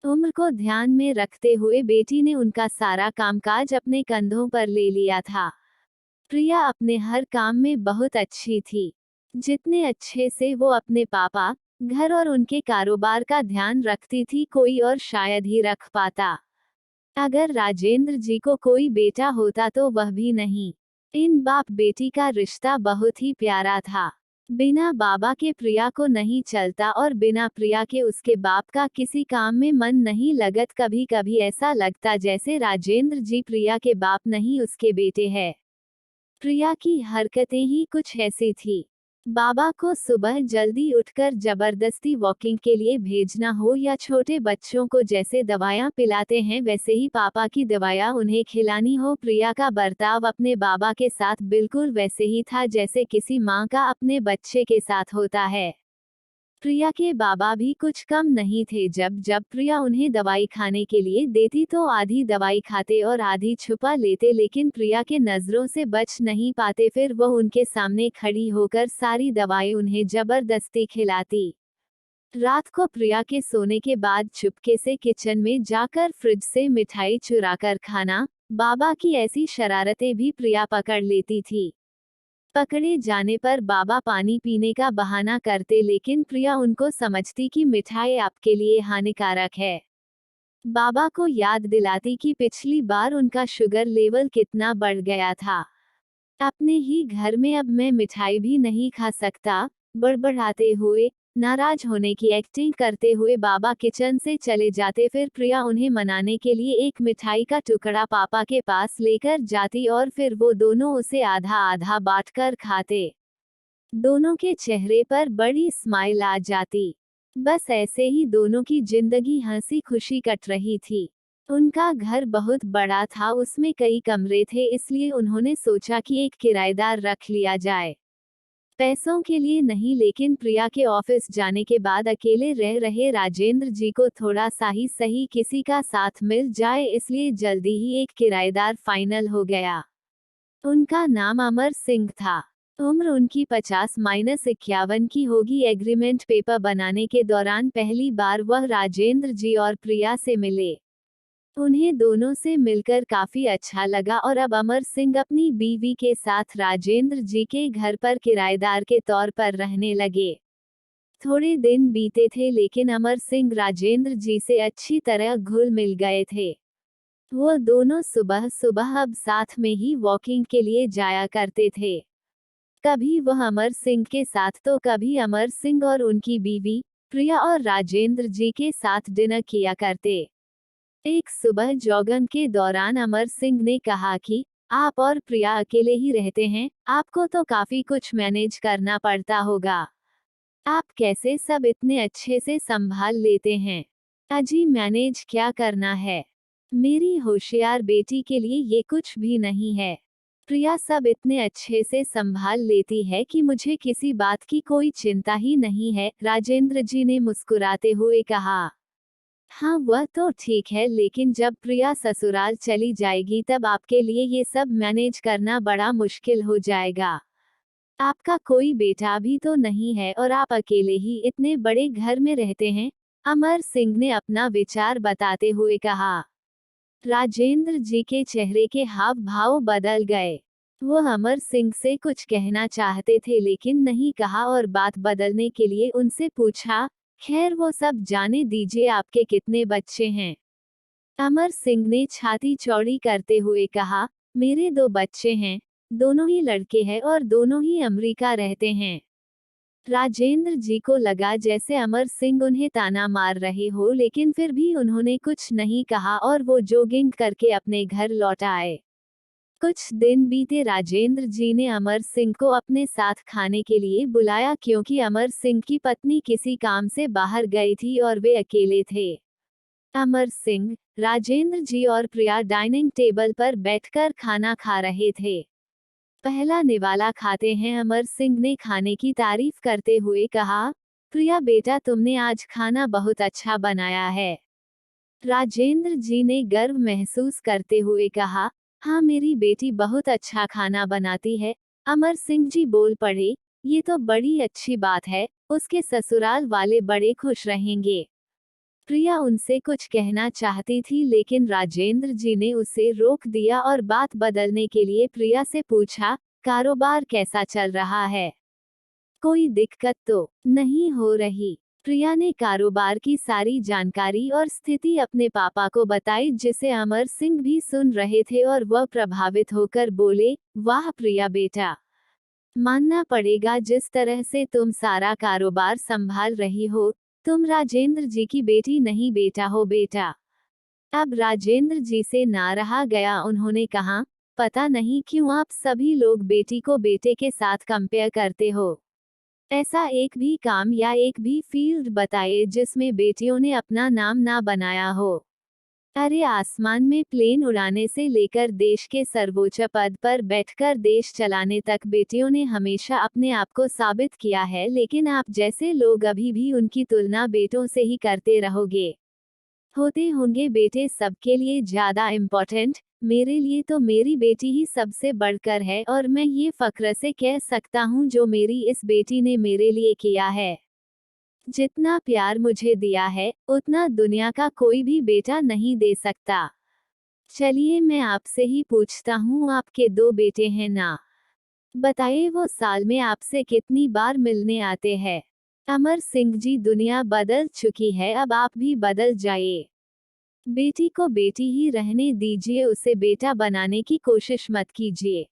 उम्र को ध्यान में रखते हुए बेटी ने उनका सारा कामकाज अपने कंधों पर ले लिया था। प्रिया अपने हर काम में बहुत अच्छी थी। जितने अच्छे से वो अपने पापा, घर और उनके कारोबार का ध्यान रखती थी, कोई और शायद ही रख पाता। अगर राजेंद्र जी को कोई बेटा होता तो वह भी नहीं। इन बाप बेटी का रिश्ता बहुत ही प्यारा था। बिना बाबा के प्रिया को नहीं चलता और बिना प्रिया के उसके बाप का किसी काम में मन नहीं लगत। कभी कभी ऐसा लगता जैसे राजेंद्र जी प्रिया के बाप नहीं उसके बेटे हैं। प्रिया की हरकतें ही कुछ ऐसी थी। बाबा को सुबह जल्दी उठकर जबरदस्ती वॉकिंग के लिए भेजना हो या छोटे बच्चों को जैसे दवाइयाँ पिलाते हैं वैसे ही पापा की दवाइयाँ उन्हें खिलानी हो, प्रिया का बर्ताव अपने बाबा के साथ बिल्कुल वैसे ही था जैसे किसी माँ का अपने बच्चे के साथ होता है। प्रिया के बाबा भी कुछ कम नहीं थे। जब जब प्रिया उन्हें दवाई खाने के लिए देती तो आधी दवाई खाते और आधी छुपा लेते, लेकिन प्रिया के नजरों से बच नहीं पाते। फिर वह उनके सामने खड़ी होकर सारी दवाई उन्हें जबरदस्ती खिलाती। रात को प्रिया के सोने के बाद चुपके से किचन में जाकर फ्रिज से मिठाई चुराकर खाना। बाबा की ऐसी शरारतें भी प्रिया पकड़ लेती थी। पकड़े जाने पर बाबा पानी पीने का बहाना करते, लेकिन प्रिया उनको समझती कि मिठाई आपके लिए हानिकारक है। बाबा को याद दिलाती कि पिछली बार उनका शुगर लेवल कितना बढ़ गया था। अपने ही घर में अब मैं मिठाई भी नहीं खा सकता, बड़बड़ाते हुए, नाराज होने की एक्टिंग करते हुए बाबा किचन से चले जाते। फिर प्रिया उन्हें मनाने के लिए एक मिठाई का टुकड़ा पापा के पास लेकर जाती और फिर वो दोनों उसे आधा आधा बांटकर खाते। दोनों के चेहरे पर बड़ी स्माइल आ जाती। बस ऐसे ही दोनों की जिंदगी हंसी खुशी कट रही थी। उनका घर बहुत बड़ा था, उसमें कई कमरे थे, इसलिए उन्होंने सोचा कि एक किराएदार रख लिया जाए। पैसों के लिए नहीं, लेकिन प्रिया के ऑफिस जाने के बाद अकेले रह रहे राजेंद्र जी को थोड़ा सा ही सही किसी का साथ मिल जाए, इसलिए जल्दी ही एक किराएदार फाइनल हो गया। उनका नाम अमर सिंह था। उम्र उनकी 50-51 की होगी। एग्रीमेंट पेपर बनाने के दौरान पहली बार वह राजेंद्र जी और प्रिया से मिले। उन्हें दोनों से मिलकर काफी अच्छा लगा और अब अमर सिंह अपनी बीवी के साथ राजेंद्र जी के घर पर किराएदार के तौर पर रहने लगे। थोड़े दिन बीते थे, लेकिन अमर सिंह राजेंद्र जी से अच्छी तरह घुल मिल गए थे। वो दोनों सुबह सुबह अब साथ में ही वॉकिंग के लिए जाया करते थे। कभी वह अमर सिंह के साथ तो कभी अमर सिंह और उनकी बीवी प्रिया और राजेंद्र जी के साथ डिनर किया करते। एक सुबह जॉगिंग के दौरान अमर सिंह ने कहा कि आप और प्रिया अकेले ही रहते हैं, आपको तो काफी कुछ मैनेज करना पड़ता होगा। आप कैसे सब इतने अच्छे से संभाल लेते हैं? अजी मैनेज क्या करना है, मेरी होशियार बेटी के लिए ये कुछ भी नहीं है। प्रिया सब इतने अच्छे से संभाल लेती है कि मुझे किसी बात की कोई चिंता ही नहीं है, राजेंद्र जी ने मुस्कुराते हुए कहा। हाँ वह तो ठीक है, लेकिन जब प्रिया ससुराल चली जाएगी तब आपके लिए ये सब मैनेज करना बड़ा मुश्किल हो जाएगा। आपका कोई बेटा भी तो नहीं है और आप अकेले ही इतने बड़े घर में रहते हैं, अमर सिंह ने अपना विचार बताते हुए कहा। राजेंद्र जी के चेहरे के हाव भाव बदल गए। वो अमर सिंह से कुछ कहना चाहते थे लेकिन नहीं कहा और बात बदलने के लिए उनसे पूछा, खैर वो सब जाने दीजिए, आपके कितने बच्चे हैं? अमर सिंह ने छाती चौड़ी करते हुए कहा, मेरे 2 बच्चे हैं, दोनों ही लड़के हैं और दोनों ही अमेरिका रहते हैं। राजेंद्र जी को लगा जैसे अमर सिंह उन्हें ताना मार रहे हो, लेकिन फिर भी उन्होंने कुछ नहीं कहा और वो जॉगिंग करके अपने घर लौट आए। कुछ दिन बीते, राजेंद्र जी ने अमर सिंह को अपने साथ खाने के लिए बुलाया क्योंकि अमर सिंह की पत्नी किसी काम से बाहर गई थी और वे अकेले थे। अमर सिंह, राजेंद्र जी और प्रिया डाइनिंग टेबल पर बैठकर खाना खा रहे थे। पहला निवाला खाते हैं, अमर सिंह ने खाने की तारीफ करते हुए कहा, प्रिया बेटा तुमने आज खाना बहुत अच्छा बनाया है। राजेंद्र जी ने गर्व महसूस करते हुए कहा, हाँ मेरी बेटी बहुत अच्छा खाना बनाती है। अमर सिंह जी बोल पड़े, ये तो बड़ी अच्छी बात है, उसके ससुराल वाले बड़े खुश रहेंगे। प्रिया उनसे कुछ कहना चाहती थी लेकिन राजेंद्र जी ने उसे रोक दिया और बात बदलने के लिए प्रिया से पूछा, कारोबार कैसा चल रहा है? कोई दिक्कत तो नहीं हो रही? प्रिया ने कारोबार की सारी जानकारी और स्थिति अपने पापा को बताई, जिसे अमर सिंह भी सुन रहे थे और वह प्रभावित होकर बोले, वाह प्रिया बेटा, मानना पड़ेगा जिस तरह से तुम सारा कारोबार संभाल रही हो। तुम राजेंद्र जी की बेटी नहीं बेटा हो बेटा। अब राजेंद्र जी से ना रहा गया, उन्होंने कहा, पता नहीं क्यों आप सभी लोग बेटी को बेटे के साथ कंपेयर करते हो। ऐसा एक भी काम या एक भी फील्ड बताइए जिसमें बेटियों ने अपना नाम ना बनाया हो। अरे आसमान में प्लेन उड़ाने से लेकर देश के सर्वोच्च पद पर बैठकर देश चलाने तक बेटियों ने हमेशा अपने आप को साबित किया है, लेकिन आप जैसे लोग अभी भी उनकी तुलना बेटों से ही करते रहोगे। होते होंगे बेटे सबके लिए ज्यादा इम्पोर्टेंट, मेरे लिए तो मेरी बेटी ही सबसे बढ़कर है और मैं ये फक्र से कह सकता हूँ जो मेरी इस बेटी ने मेरे लिए किया है। जितना प्यार मुझे दिया है उतना दुनिया का कोई भी बेटा नहीं दे सकता। चलिए मैं आपसे ही पूछता हूँ, आपके दो बेटे हैं ना? बताइए वो साल में आपसे कितनी बार मिलने आते हैं? अमर सिंह जी, दुनिया बदल चुकी है, अब आप भी बदल जाइए। बेटी को बेटी ही रहने दीजिए, उसे बेटा बनाने की कोशिश मत कीजिए।